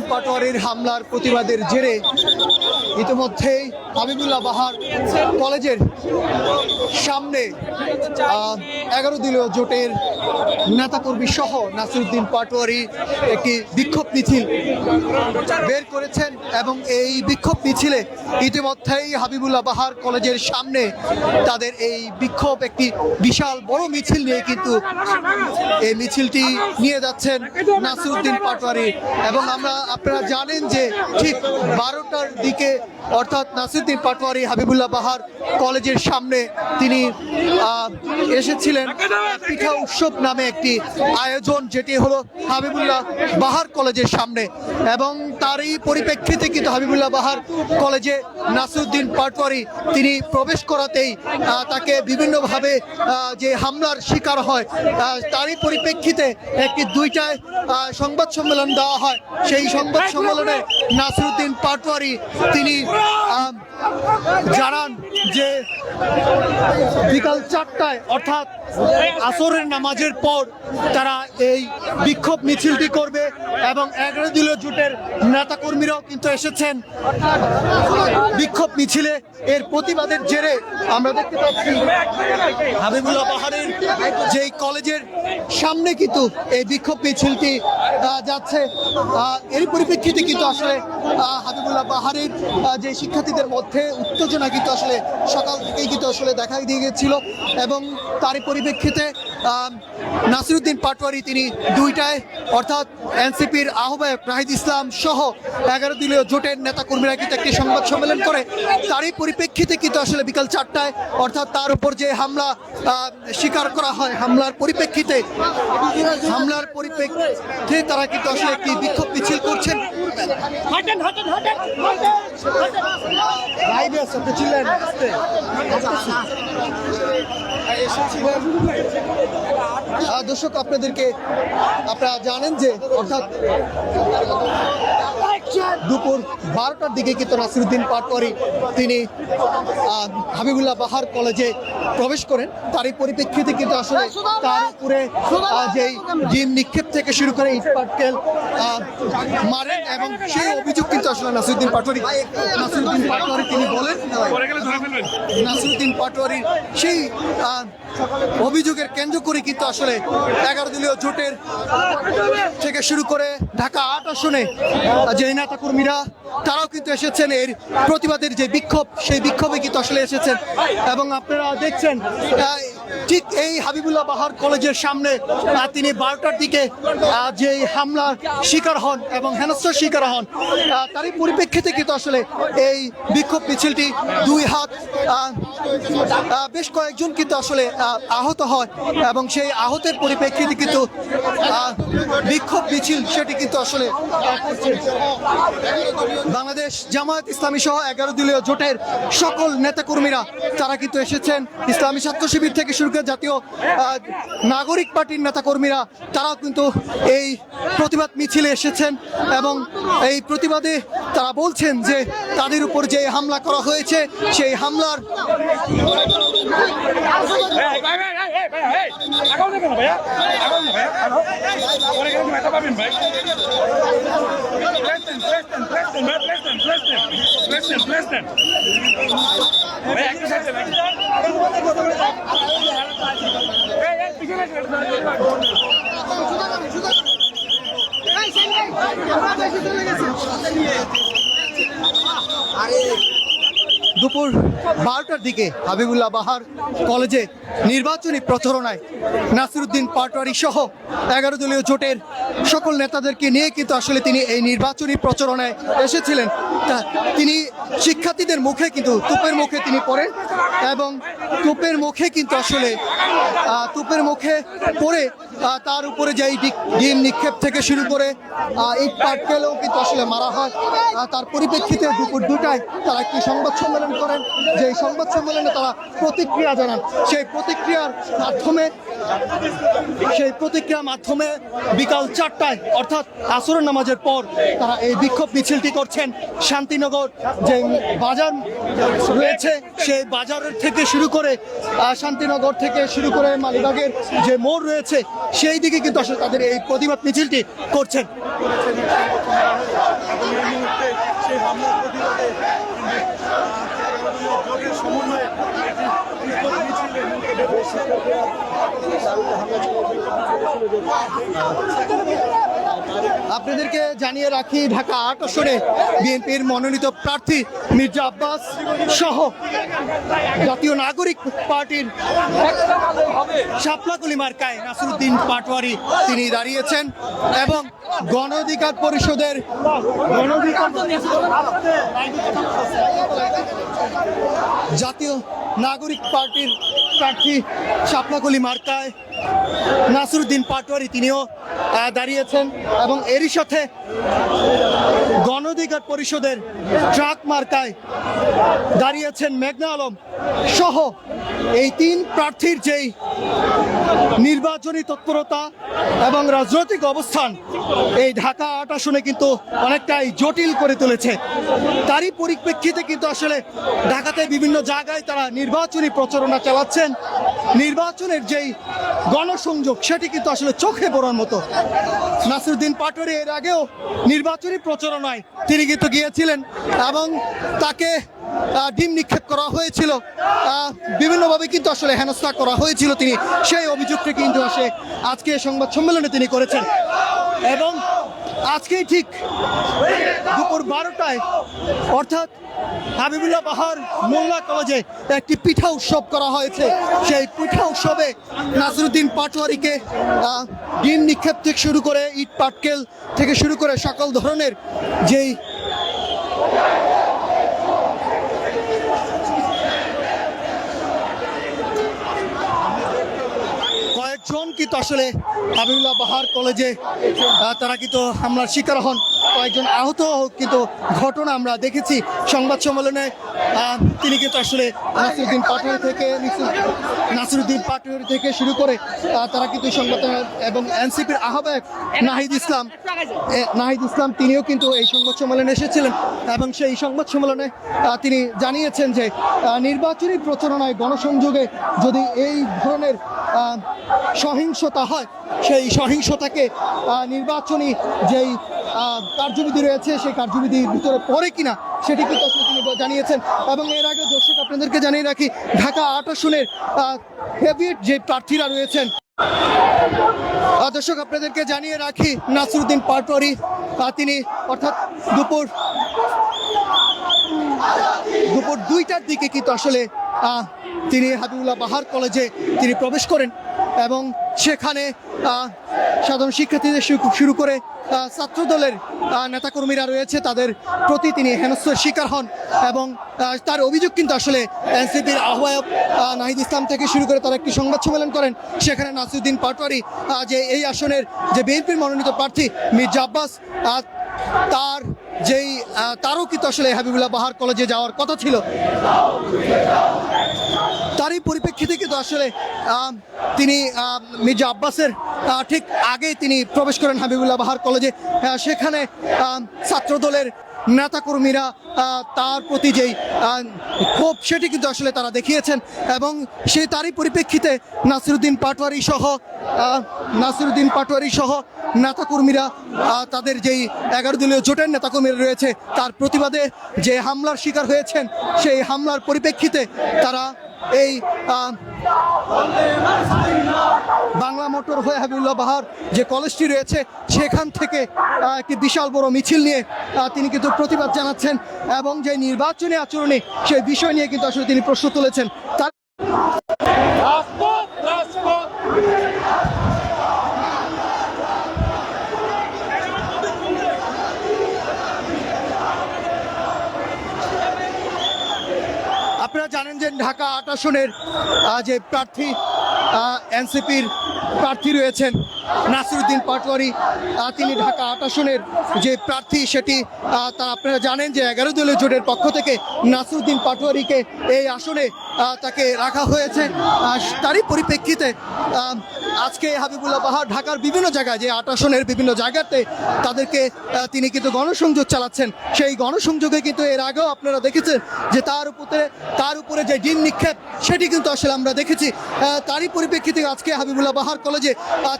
পাটোয়ারির হামলার প্রতিবাদের জেরে ইতিমধ্যেই হাবিবুল্লাহ বাহার কলেজের সামনে 11 দলীয় জোটের নেতাকর্মী সহ নাসিরউদ্দিন পাটোয়ারি একটি বিক্ষোভ মিছিল বের করেছেন এবং এই বিক্ষোভ মিছিলে ইতিমধ্যেই হাবিবুল্লাহ বাহার কলেজের সামনে তাদের এই বিক্ষোভ একটি বিশাল বড় মিছিল নিয়ে কিন্তু এই মিছিলটি নিয়ে যাচ্ছেন নাসিরউদ্দিন পাটোয়ারি। এবং আপনারা জানেন যে ঠিক 12টার দিকে অর্থাৎ নাসিরউদ্দিন পাটোয়ারি হাবিবুল্লাহ বাহার কলেজের সামনে তিনি এসেছিলেন পিঠা উৎসব নামে একটি আয়োজন, যেটি হলো হাবিবুল্লাহ বাহার কলেজের সামনে। এবং তারই পরিপ্রেক্ষিতে কিন্তু হাবিবুল্লাহ বাহার কলেজে নাসিরউদ্দিন পাটোয়ারি তিনি প্রবেশ করাতেই তাকে বিভিন্নভাবে যে হামলার শিকার হয়, তারই পরিপ্রেক্ষিতে একটি 2টায় সংবাদ সম্মেলন দেওয়া হয়। সেই সংবাদ সম্মেলনে নাসিরউদ্দিন পাটোয়ারি তিনি জানান যে বিকাল 4টায় অর্থাৎ আসরের নামাজের পর তারা এই বিক্ষোভ মিছিলটি করবে এবং 11 দলীয় জোটের নেতাকর্মীরাও কিন্তু এসেছেন বিক্ষোভ মিছিলে। এর প্রতিবাদের জেরে আমরা দেখতে পাচ্ছি হাবিবুল্লাহ বাহারের যেই কলেজের সামনে কিন্তু এই বিক্ষোভ মিছিলটি যাচ্ছে। এর পরিপ্রেক্ষিতে কিন্তু আসলে হাবিবুল্লাহ বাহারের যে শিক্ষার্থীদের মধ্যে উত্তেজনা কিন্তু আসলে সকাল থেকেই কিন্তু আসলে দেখা দিয়ে গেছিল এবং তারই পরিপ্রেক্ষিতে নাসিরউদ্দিন পাটোয়ারি তিনি 2টায় অর্থাৎ এনসিপির আহ্বায়ক নাহিদ ইসলাম সহ 11 দলীয় জোটের নেতাকর্মীরা কিন্তু একটি সংবাদ সম্মেলন করে। তারই পরিপ্রেক্ষিতে কিন্তু আসলে বিকাল 4টায় অর্থাৎ তার উপর যে হামলা স্বীকার করা হয়, হামলার পরিপ্রেক্ষিতে তারা কিন্তু আসলে একটি বিক্ষোভ মিছিল করছেন। দর্শক আপনারা জানেন যে অর্থাৎ দুপুর 12টার দিকে কিন্তু নাসিরউদ্দিন পাটোয়ারি তিনি হাবিবুল্লাহ বাহার কলেজে প্রবেশ করেন। তারই পরিপ্রেক্ষিতে কিন্তু আসলে তার উপরে যেই ডিম নিক্ষেপ থেকে শুরু করে ইট পাটকেল মারেন এবং সেই অভিযোগ কিন্তু আসলে নাসিরউদ্দিন পাটোয়ারি তিনি বলেন। নাসিরউদ্দিন পাটোয়ারি সেই অভিযোগের কেন্দ্র করে কিন্তু আসলে 11 দলীয় জোটের থেকে শুরু করে ঢাকা 8 আসনে যে নেতাকর্মীরা তারাও কিন্তু এসেছেন এর প্রতিবাদের যে বিক্ষোভ, সেই বিক্ষোভে কিন্তু আসলে এসেছেন। এবং আপনারা দেখছেন ঠিক এই হাবিবুল্লাহ বাহার কলেজের সামনে তিনি 12টার দিকে যে হামলার শিকার হন এবং হেনস্থার শিকার হন, তারই পরিপ্রেক্ষিতে কিন্তু আসলে এই বিক্ষোভ মিছিলটি 2 হাত বেশ কয়েকজন কিন্তু আসলে আহত হয় এবং সেই আহতের পরিপ্রেক্ষিতে কিন্তু বিক্ষোভ মিছিল সেটি কিন্তু আসলে বাংলাদেশ জামায়াত ইসলামী সহ 11 দলীয় জোটের সকল নেতাকর্মীরা তারা কিন্তু এসেছেন। ইসলামী ছাত্র শিবির থেকে শুরু করে জাতীয় নাগরিক পার্টির নেতাকর্মীরা তারাও কিন্তু এই প্রতিবাদ মিছিলে এসেছেন এবং এই প্রতিবাদে তারা বলছেন যে তাদের উপর যে হামলা করা হয়েছে সেই হামলার দুপুর 12টার দিকে হাবিবুল্লাহ বাহার কলেজে নির্বাচনী প্রচারণায় নাসিরউদ্দিন পাটোয়ারি সহ 11 দলীয় জোটের সকল নেতাদেরকে নিয়ে কিন্তু আসলে তিনি এই নির্বাচনী প্রচারণায় এসেছিলেন। তিনি শিক্ষার্থীদের মুখে কিন্তু তোপের মুখে তিনি পড়েন এবং তোপের মুখে কিন্তু আসলে তোপের মুখে পড়ে তার উপরে যে ডিম নিক্ষেপ থেকে শুরু করে ইট পাটকেলও কিন্তু আসলে মারা হয়। তার পরিপ্রেক্ষিতে দুপুর 2টায় তারা একটি সংবাদ সম্মেলন করেন, যে সংবাদ সম্মেলনে তারা প্রতিক্রিয়া জানান। সেই প্রতিক্রিয়ার মাধ্যমে বিকাল 4টায় অর্থাৎ আসরের নামাজের পর তারা এই বিক্ষোভ মিছিলটি করছেন। শান্তিনগর যে বাজার রয়েছে সেই বাজারের থেকে শুরু করে শান্তিনগর থেকে শুরু করে মালিবাগের যে মোড় রয়েছে সেই দিকে কিন্তু আসলে তাদের এই প্রতিবাদ মিছিলটি করছেন। আপনাদেরকে জানিয়ে রাখি, ঢাকা ৮ আসনে বিএনপির মনোনীত প্রার্থী মির্জা আব্বাস সহ জাতীয় নাগরিক পার্টির শাপলাকলি মার্কায় নাসিরউদ্দিন পাটোয়ারি তিনি দাঁড়িয়েছেন এবং গণ অধিকার পরিষদের জাতীয় নাগরিক পার্টির প্রার্থী শাপলাকলি মার্কায় নাসিরউদ্দিন পাটোয়ারি তিনিও দাঁড়িয়েছেন এবং এরই সাথে গণ অধিকার পরিষদের ট্রাক মার্কায় দাঁড়িয়েছেন মেঘনা আলম সহ এই তিন প্রার্থীর যেই নির্বাচনী তৎপরতা এবং রাজনৈতিক অবস্থান এই ঢাকা ৮ আসনে কিন্তু অনেকটাই জটিল করে তুলেছে। তারই পরিপ্রেক্ষিতে কিন্তু আসলে ঢাকাতে বিভিন্ন জায়গায় তারা নির্বাচনী প্রচারণা চালাচ্ছেন। নির্বাচনের যেই গণসংযোগ সেটি কিন্তু আসলে চোখে পড়ার মতো। নাসিরউদ্দিন পাটোয়ারি এর আগেও নির্বাচনী প্রচারণায় তিনি কিন্তু গিয়েছিলেন এবং তাকে ডিম নিক্ষেপ করা হয়েছিল, বিভিন্নভাবে কিন্তু আসলে হেনস্থা করা হয়েছিল। তিনি সেই অভিযোগটি কিন্তু আসে আজকে সংবাদ সম্মেলনে তিনি করেছেন এবং আজকেই ঠিক দুপুর 12টায় অর্থাৎ হাবিবুল্লাহ বাহার মোল্লা কলেজে একটি পিঠা উৎসব করা হয়েছে। সেই পিঠা উৎসবে নাসিরউদ্দিন পাটোয়ারিকে ডিম নিক্ষেপ থেকে শুরু করে ইট পাটকেল থেকে শুরু করে সকল ধরনের যেই কয়েকজন কিন্তু আসলে হাবিবুল্লাহ বাহার কলেজে তারা কিন্তু হামলার শিকার হন, কয়েকজন আহত কিন্তু ঘটনা আমরা দেখেছি। সংবাদ সম্মেলনে তিনি কিন্তু আসলে নাসিরউদ্দিন পাটোয়ারি থেকে শুরু করে তারা কিন্তু সংবাদ এবং এনসিপির আহ্বায়ক নাহিদ ইসলাম তিনিও কিন্তু এই সংবাদ সম্মেলনে এসেছিলেন এবং সেই সংবাদ সম্মেলনে তিনি জানিয়েছেন যে নির্বাচনী প্রচারণায় গণসংযোগে যদি এই ধরনের সহিংসতা হয়, সেই সহিংসতাকে নির্বাচনী যেই কার্যবিধি রয়েছে সেই কার্যবিধির ভিতরে পড়ে কিনা সেটি কিন্তু আসলে তিনি জানিয়েছেন। এবং এর আগে দর্শক আপনাদেরকে জানিয়ে রাখি, ঢাকা ৮ আসনের হেভিয়েট যে প্রার্থীরা রয়েছেন, দর্শক আপনাদেরকে জানিয়ে রাখি নাসিরউদ্দিন পাটোয়ারি তিনি অর্থাৎ দুপুর 2টার দিকে কিন্তু আসলে তিনি হাবিবুল্লাহ বাহার কলেজে তিনি প্রবেশ করেন এবং সেখানে সাধারণ শিক্ষার্থীদের শুরু করে ছাত্রদলের নেতাকর্মীরা রয়েছে তাদের প্রতি তিনি হেনস্থার শিকার হন এবং তার অভিযোগ কিন্তু আসলে এনসিপির আহ্বায়ক নাহিদ ইসলাম থেকে শুরু করে তারা একটি সংবাদ সম্মেলন করেন। সেখানে নাসিরউদ্দিন পাটোয়ারি যে এই আসনের যে বিএনপির মনোনীত প্রার্থী মির্জা আব্বাস তারও কিন্তু আসলে হাবিবুল্লাহ বাহার কলেজে যাওয়ার কথা ছিল। তারই পরিপ্রেক্ষিতে কিন্তু আসলে তিনি মির্জা আব্বাসের ঠিক আগে তিনি প্রবেশ করেন হাবিবুল্লাহ বাহার কলেজে। সেখানে ছাত্রদলের নেতাকর্মীরা তার প্রতি যেই ক্ষোভ সেটি কিন্তু আসলে তারা দেখিয়েছেন এবং সেই তারই পরিপ্রেক্ষিতে নাসিরউদ্দিন পাটোয়ারি সহ নেতাকর্মীরা তাদের যেই 11 দলীয় জোটের নেতাকর্মীরা রয়েছে তার প্রতিবাদে যে হামলার শিকার হয়েছেন সেই হামলার পরিপ্রেক্ষিতে তারা এই বাংলা মোটর হয়ে হাবিবুল্লাহ বাহার যে কলেজটি রয়েছে সেখান থেকে একটি বিশাল বড় মিছিল নিয়ে তিনি কিন্তু প্রতিবাদ জানাচ্ছেন এবং যে নির্বাচনী আচরণে সেই বিষয় নিয়ে কিন্তু আসলে তিনি প্রশ্ন তুলেছেন। আপনারা জানেন যে ঢাকা ৮ আসনের যে প্রার্থী এনসিপির প্রার্থী রয়েছেন নাসিরউদ্দিন পাটোয়ারি, তিনি ঢাকা ৮ আসনের যে প্রার্থী সেটি আপনারা জানেন যে 11 দলীয় জোটের পক্ষ থেকে নাসিরউদ্দিন পাটোয়ারিকে এই আসনে তাকে রাখা হয়েছে। তারই পরিপ্রেক্ষিতে আজকে হাবিবুল্লাহ বাহার ঢাকার বিভিন্ন জায়গায় যে ৮ আসনের বিভিন্ন জায়গাতে তাদেরকে তিনি কিন্তু গণসংযোগ চালাচ্ছেন। সেই গণসংযোগে কিন্তু এর আগেও আপনারা দেখেছেন যে তার উপরে যে ডিম নিক্ষেপ সেটি কিন্তু আসলে আমরা দেখেছি। তারই পরিপ্রেক্ষিতে আজকে হাবিবুল্লাহ বাহার কলেজে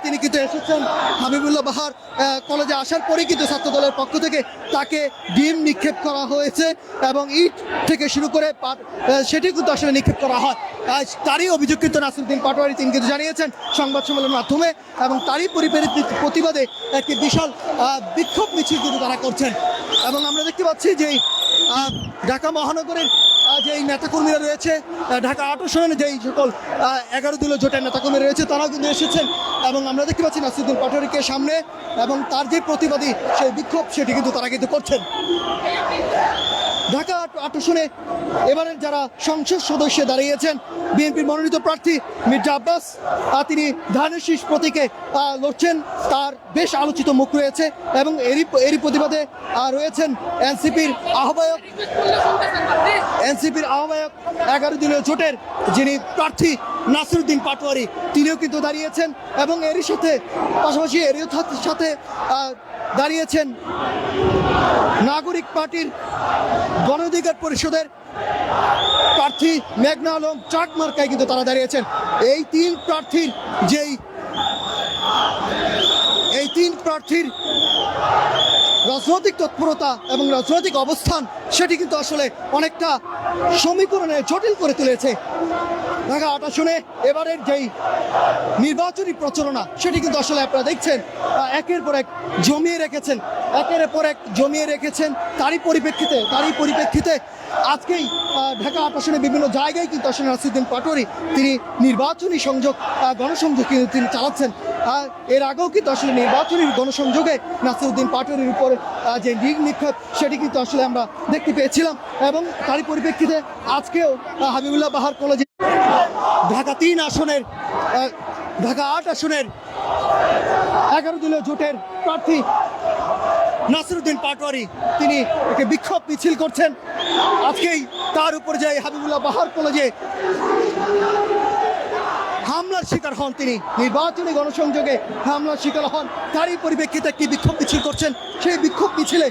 তিনি কিন্তু এসেছেন। হাবিবুল্লাহ বাহার কলেজে আসার পরেই কিন্তু ছাত্র দলের পক্ষ থেকে তাকে ডিম নিক্ষেপ করা হয়েছে এবং ইট থেকে শুরু করে সেটি কিন্তু আসলে নিক্ষেপ করা হয়। তারই অভিযোগ কিন্তু নাসিরউদ্দিন পাটোয়ারি তিনি কিন্তু জানিয়েছেন সংবাদ সম্মেলনের মাধ্যমে, এবং তারই প্রতিবাদে একটি বিশাল বিক্ষোভ মিছিল কিন্তু তারা করছেন। এবং আমরা দেখতে পাচ্ছি যে ঢাকা মহানগরের যেই নেতাকর্মীরা রয়েছে, ঢাকা ৮ আসনের যেই সকল 11 দলীয় জোটের নেতাকর্মীরা রয়েছে তারাও কিন্তু এসেছেন। এবং আমরা দেখতে পাচ্ছি নাসিরউদ্দিন পাটোয়ারিকে সামনে, এবং তার যে প্রতিবাদী সেই বিক্ষোভ সেটি কিন্তু তারা কিন্তু করছেন। ঢাকা ৮ আসনে এবারের যারা সংসদ সদস্য দাঁড়িয়েছেন, বিএনপির মনোনীত প্রার্থী মির্জা আব্বাস তিনি ধানের শীষ প্রতীকে লড়ছেন। তার বেশ আলোচিত মুখ রয়েছে, এবং এরই প্রতিবাদে রয়েছেন এনসিপির আহ্বায়ক 11 দলীয় জোটের যিনি প্রার্থী নাসিরউদ্দিন পাটোয়ারি, তিনিও কিন্তু দাঁড়িয়েছেন। এবং এরই পাশাপাশি সাথে দাঁড়িয়েছেন নাগরিক পার্টির গণ অধিকার পরিষদের প্রার্থী মেঘনা আলম চাক মার্কায় কিন্তু তারা দাঁড়িয়েছেন। এই তিন প্রার্থীর রাজনৈতিক তৎপরতা এবং রাজনৈতিক অবস্থান সেটি কিন্তু আসলে অনেকটা সমীকরণে জটিল করে তুলেছে। ঢাকা ৮ আসনে এবারের যেই নির্বাচনী প্রচারণা সেটি কিন্তু আসলে আপনারা দেখছেন একের পর এক জমিয়ে রেখেছেন। তারই পরিপ্রেক্ষিতে আজকেই ঢাকা ৮ আসনে বিভিন্ন জায়গায় কিন্তু আসলে নাসিরউদ্দিন পাটোয়ারি তিনি নির্বাচনী গণসংযোগ কিন্তু তিনি চালাচ্ছেন। এর আগেও কিন্তু আসলে নির্বাচনী গণসংযোগে নাসিরউদ্দিন পাটোয়ারির উপর যে নিক্ষেপ সেটি কিন্তু আসলে আমরা দেখতে পেয়েছিলাম। এবং তারই পরিপ্রেক্ষিতে আজকেও হাবিবুল্লাহ বাহার কলেজে ঢাকা ৮ আসনের 11 দলীয় জোটের প্রার্থী নাসিরউদ্দিন পাটোয়ারি তিনি একটি বিক্ষোভ মিছিল করছেন। আজকেই তার উপর যে হাবিবুল্লাহ বাহার কলেজে হামলার শিকার হন, তিনি নির্বাচনী গণসংযোগে হামলার শিকার হন, তারই পরিপ্রেক্ষিতে একটি বিক্ষোভ মিছিল করছেন। সেই বিক্ষোভ মিছিলে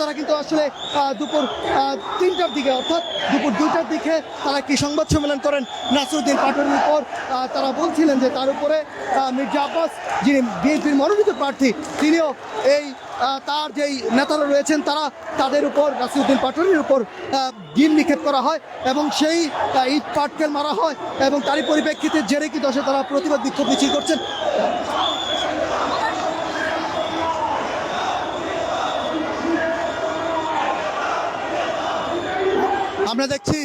তারা কিন্তু আসলে দুপুর 3টার দিকে অর্থাৎ দুপুর 2টার দিকে তারা একটি সংবাদ সম্মেলন করেন নাসিরউদ্দিন পাটোয়ারির উপর। তারা বলছিলেন যে তার উপরে মির্জা আব্বাস যিনি বিএনপির মনোনীত প্রার্থী তিনিও তার যেই নেতারা রয়েছেন তাদের উপর নাসিরউদ্দিন পাটোয়ারির উপর ডিম নিক্ষেপ করা হয় এবং সেই ইট পাটকেল মারা হয়। এবং তারই পরিপ্রেক্ষিতে জেরে কিন্তু আসলে তারা প্রতিবাদ বিক্ষোভ মিছিল করছেন। আমরা দেখছি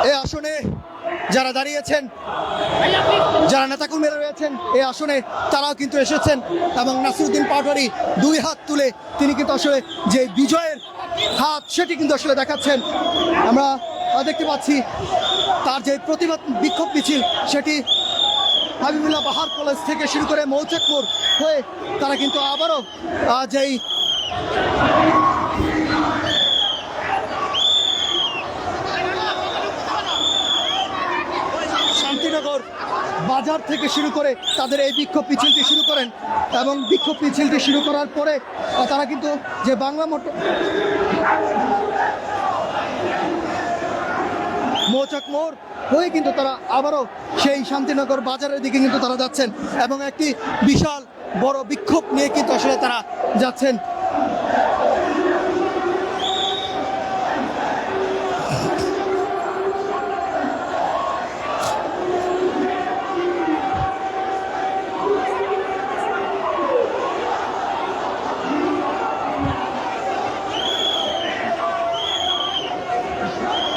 এই আসনে যারা দাঁড়িয়েছেন, যারা নেতাকর্মীরা রয়েছেন এই আসনে তারাও কিন্তু এসেছেন, এবং নাসিরউদ্দিন পাটোয়ারি 2 হাত তুলে তিনি কিন্তু আসলে যে বিজয়ের হাত সেটি কিন্তু আসলে দেখাচ্ছেন। আমরা দেখতে পাচ্ছি তার যে প্রতিবাদ বিক্ষোভ মিছিল সেটি হাবিবুল্লাহ বাহার কলেজ থেকে শুরু করে মৌচাক মোড় হয়ে তারা কিন্তু আবারও যেই শান্তিনগর বাজার থেকে শুরু করে তাদের এই বিক্ষোভ মিছিলটি শুরু করেন। এবং বিক্ষোভ মিছিলটি শুরু করার পরে তারা কিন্তু যে বাংলা মৌচাক মোড় হয়ে কিন্তু তারা আবারও সেই শান্তিনগর বাজারের দিকে কিন্তু তারা যাচ্ছেন, এবং একটি বিশাল বড় বিক্ষোভ নিয়ে কিন্তু আসলে তারা যাচ্ছেন।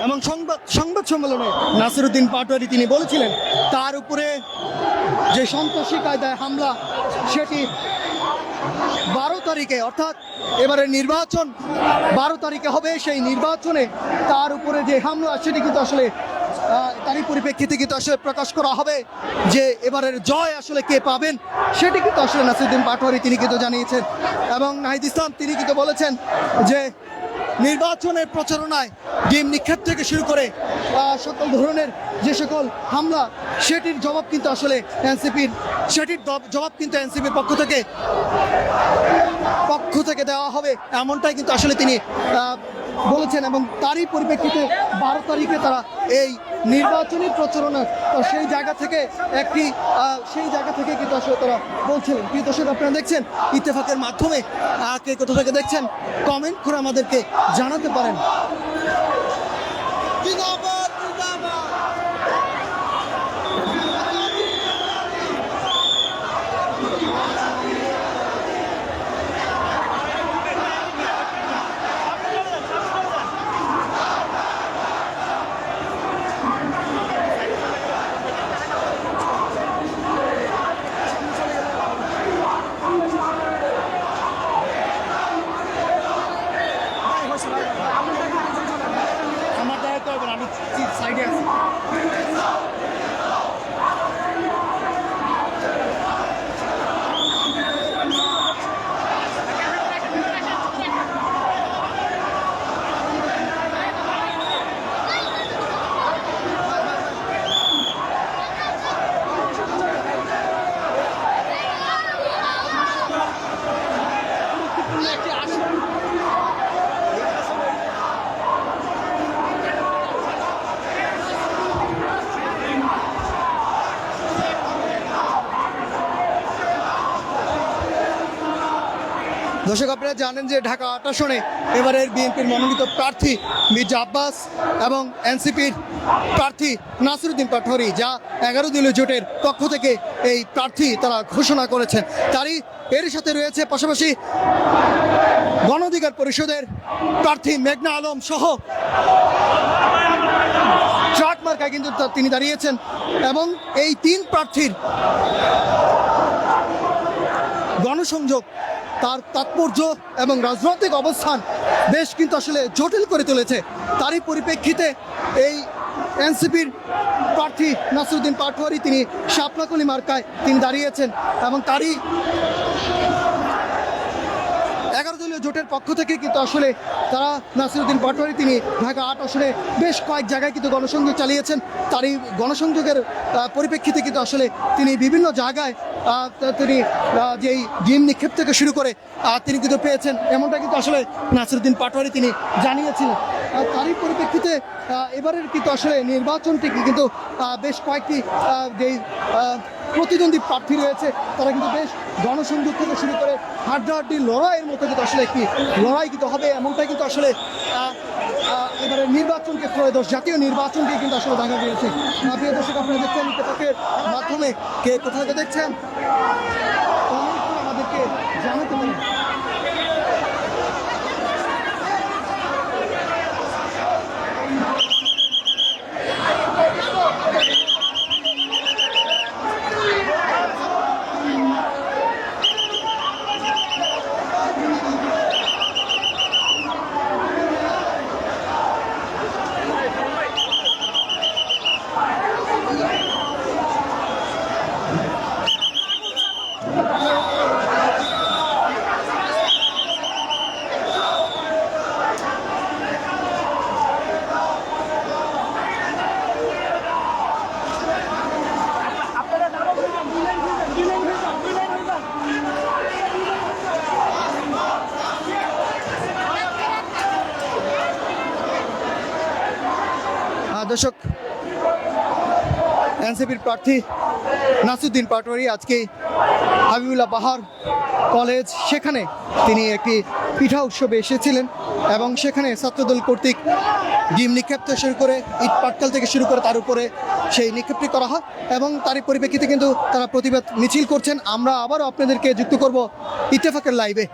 এবং সংবাদ সম্মেলনে নাসিরউদ্দিন পাটোয়ারি তিনি বলেছিলেন তার উপরে যে সন্ত্রাসী কায়দায় হামলা সেটি 12 তারিখে অর্থাৎ এবারে নির্বাচন 12 তারিখে হবে, সেই নির্বাচনে তার উপরে যে হামলা সেটি কিন্তু আসলে তারই পরিপ্রেক্ষিতে কিন্তু আসলে প্রকাশ করা হবে যে এবারের জয় আসলে কে পাবেন সেটি কিন্তু আসলে নাসিরউদ্দিন পাটোয়ারি তিনি কিন্তু জানিয়েছেন। এবং নাহিদ ইসলাম তিনি কিন্তু বলেছেন যে নির্বাচনের প্রচারণায় ডিম নিক্ষেপ থেকে শুরু করে সকল ধরনের যে সকল হামলা সেটির জবাব কিন্তু আসলে এনসিপির পক্ষ থেকে দেওয়া হবে, এমনটাই কিন্তু আসলে তিনি বলেছেন। এবং তারই পরিপ্রেক্ষিতে 12 তারিখে তারা এই নির্বাচনী প্রচারণা সেই জায়গা থেকে কিন্তু আসলে তারা বলছিলেন। প্রিয় দর্শক, আপনারা দেখছেন ইত্তেফাকের মাধ্যমে, কে কোথা থেকে দেখছেন কমেন্ট করে আমাদেরকে জানাতে পারেন। আমার দায়িত্ব হবে, আমি সাইডে আছি। দর্শক, আপনারা জানেন যে ঢাকা 8 আসনে এবারের বিএনপির মনোনীত প্রার্থী মির্জা আব্বাস এবং এনসিপির প্রার্থী নাসিরউদ্দিন পাটোয়ারী, যা 11 দলীয় জোটের পক্ষ থেকে এই প্রার্থী তারা ঘোষণা করেছেন। এর সাথে রয়েছে পাশাপাশি গণ অধিকার পরিষদের প্রার্থী মেঘনা আলম সহ ট্রাক মার্কায় কিন্তু তিনি দাঁড়িয়েছেন। এবং এই 3 প্রার্থীর গণসংযোগ, তার তাৎপর্য এবং রাজনৈতিক অবস্থান বেশ কিন্তু আসলে জটিল করে তুলেছে। তারই পরিপ্রেক্ষিতে এই এনসিপির প্রার্থী নাসিরউদ্দিন পাটোয়ারী তিনি শাপলাকলি মার্কায় তিনি দাঁড়িয়েছেন এবং তারই 11 দলীয় জোটের পক্ষ থেকে কিন্তু আসলে তারা নাসিরউদ্দিন পাটোয়ারী তিনি ঢাকা 8 আসনে বেশ কয়েক জায়গায় কিন্তু গণসংযোগ চালিয়েছেন। তারই গণসংযোগের পরিপ্রেক্ষিতে কিন্তু আসলে তিনি বিভিন্ন জায়গায় তিনি যেই ডিম নিক্ষেপ থেকে শুরু করে তিনি কিন্তু পেয়েছেন, এমনটা কিন্তু আসলে নাসিরউদ্দিন পাটোয়ারী তিনি জানিয়েছিলেন। তারই পরিপ্রেক্ষিতে এবারের কিন্তু আসলে নির্বাচনটি কিন্তু বেশ কয়েকটি যেই প্রতিদ্বন্দ্বী প্রার্থী রয়েছে তারা কিন্তু বেশ গণসংযোগ থেকে শুরু করে হাড্ডাহাড্ডি লড়াইয়ের মতো কিন্তু আসলে একটি লড়াই কিন্তু হবে, এমনটাই কিন্তু আসলে এবারে নির্বাচনকে জাতীয় নির্বাচনকে কিন্তু আসলে দেখা গিয়েছে। প্রিয় দর্শক, আপনারা দেখছেন ইত্তেফাকের মাধ্যমে, কে কোথা থেকে দেখছেন কমেন্ট করে আমাদেরকে জানাতে পারেন। দর্শক, এনসিপির প্রার্থী নাসিরউদ্দিন পাটোয়ারী আজকে হাবিবুল্লাহ বাহার কলেজ সেখানে তিনি একটি পিঠা উৎসবে এসেছিলেন এবং সেখানে ছাত্রদল কর্তৃক ডিম নিক্ষেপ থেকে শুরু করে ইট পাটকেল থেকে শুরু করে তার উপরে সেই নিক্ষেপটি করা হয় এবং তারই পরিপ্রেক্ষিতে কিন্তু তারা প্রতিবাদ মিছিল করছেন। আমরা আবারও আপনাদেরকে যুক্ত করব ইত্তেফাকের লাইভে।